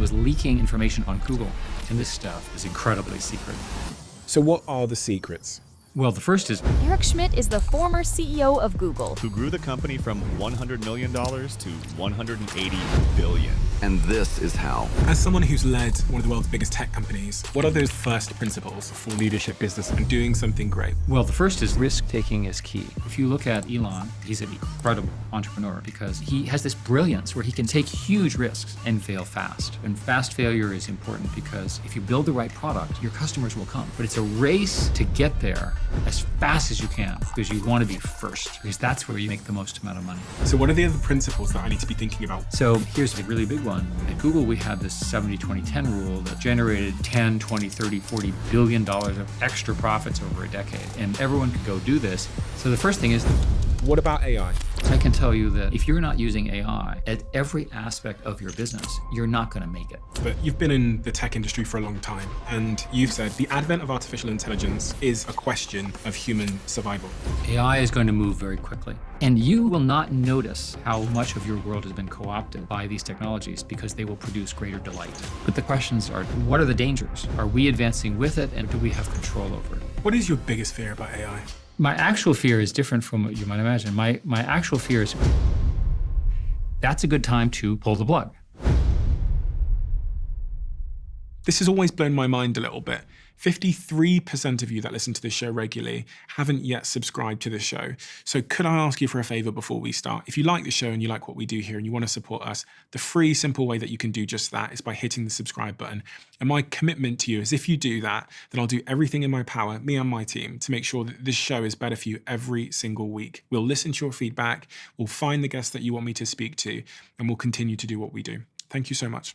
was leaking information on Google. And this stuff is incredibly secret. So what are the secrets? Well, the first is Eric Schmidt is the former CEO of Google, who grew the company from $100 million to $180 billion. And this is how. As someone who's led one of the world's biggest tech companies, what are those first principles for leadership business and doing something great? Well, the first is risk-taking is key. If you look at Elon, he's an incredible entrepreneur because he has this brilliance where he can take huge risks and fail fast. And fast failure is important because if you build the right product, your customers will come. But it's a race to get there as fast as you can because you want to be first, because that's where you make the most amount of money. So what are the other principles that I need to be thinking about? So here's the really big one. At Google, we had this 70-20-10 rule that generated 10, 20, 30, $40 billion of extra profits over a decade. And everyone could go do this. So the first thing is, what about AI? I can tell you that if you're not using AI at every aspect of your business, you're not going to make it. But you've been in the tech industry for a long time, and you've said the advent of artificial intelligence is a question of human survival. AI is going to move very quickly, and you will not notice how much of your world has been co-opted by these technologies because they will produce greater delight. But the questions are, what are the dangers? Are we advancing with it, and do we have control over it? What is your biggest fear about AI? My actual fear is different from what you might imagine. My actual fear is that's a good time to pull the plug. This has always blown my mind a little bit. 53% of you that listen to this show regularly haven't yet subscribed to the show. So could I ask you for a favor before we start? If you like the show and you like what we do here and you want to support us, the free, simple way that you can do just that is by hitting the subscribe button. And my commitment to you is if you do that, then I'll do everything in my power, me and my team, to make sure that this show is better for you every single week. We'll listen to your feedback, we'll find the guests that you want me to speak to, and we'll continue to do what we do. Thank you so much.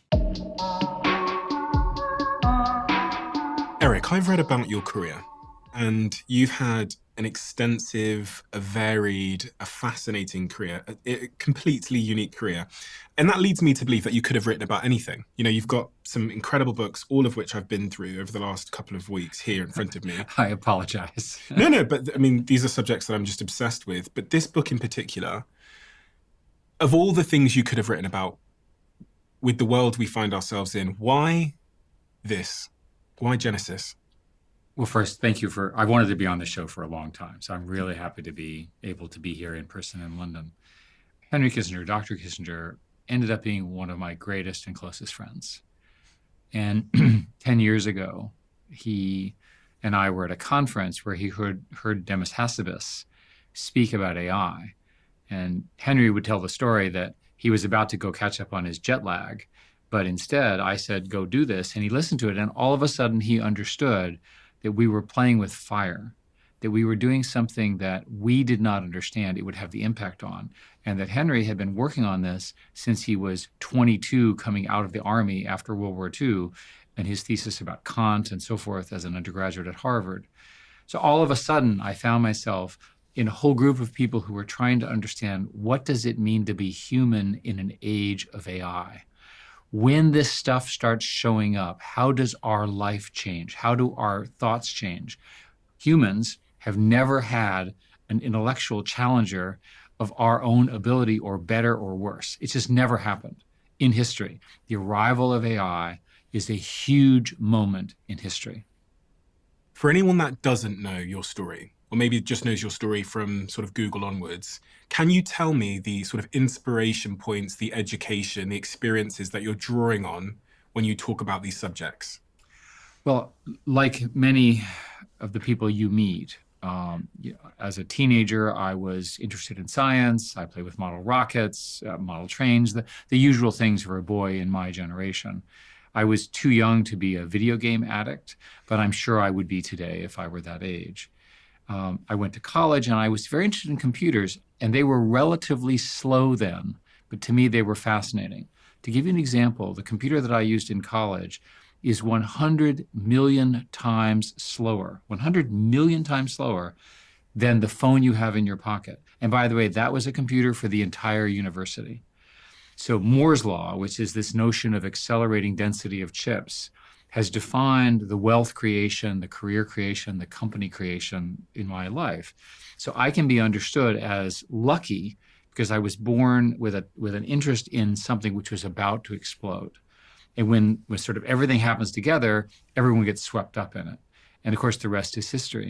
Eric, I've read about your career, and you've had an extensive, a varied, a fascinating career, a completely unique career. And that leads me to believe that you could have written about anything. You know, you've got some incredible books, all of which I've been through over the last couple of weeks here in front of me. I apologize. No, but I mean, these are subjects that I'm just obsessed with. But this book in particular, of all the things you could have written about with the world we find ourselves in, why this? Why Genesis? Well, first, thank you I wanted to be on the show for a long time, so I'm really happy to be able to be here in person in London. Henry Kissinger, Dr. Kissinger, ended up being one of my greatest and closest friends. And 10 years ago, he and I were at a conference where he heard Demis Hassabis speak about AI. And Henry would tell the story that he was about to go catch up on his jet lag. But instead, I said, go do this. And he listened to it. And all of a sudden, he understood that we were playing with fire, that we were doing something that we did not understand it would have the impact on. And that Henry had been working on this since he was 22, coming out of the Army after World War II, and his thesis about Kant and so forth as an undergraduate at Harvard. So all of a sudden, I found myself in a whole group of people who were trying to understand, what does it mean to be human in an age of AI? When this stuff starts showing up, how does our life change? How do our thoughts change? Humans have never had an intellectual challenger of our own ability, or better or worse. It's just never happened in history. The arrival of AI is a huge moment in history. For anyone that doesn't know your story, or maybe just knows your story from sort of Google onwards, can you tell me the sort of inspiration points, the education, the experiences that you're drawing on when you talk about these subjects? Well, like many of the people you meet, as a teenager, I was interested in science. I played with model rockets, model trains, the usual things for a boy in my generation. I was too young to be a video game addict, but I'm sure I would be today if I were that age. I went to college and I was very interested in computers, and they were relatively slow then, but to me they were fascinating. To give you an example, the computer that I used in college is 100 million times slower, 100 million times slower than the phone you have in your pocket. And by the way, that was a computer for the entire university. So Moore's law, which is this notion of accelerating density of chips, has defined the wealth creation, the career creation, the company creation in my life. So I can be understood as lucky because I was born with an interest in something which was about to explode. And when sort of everything happens together, everyone gets swept up in it. And of course, the rest is history.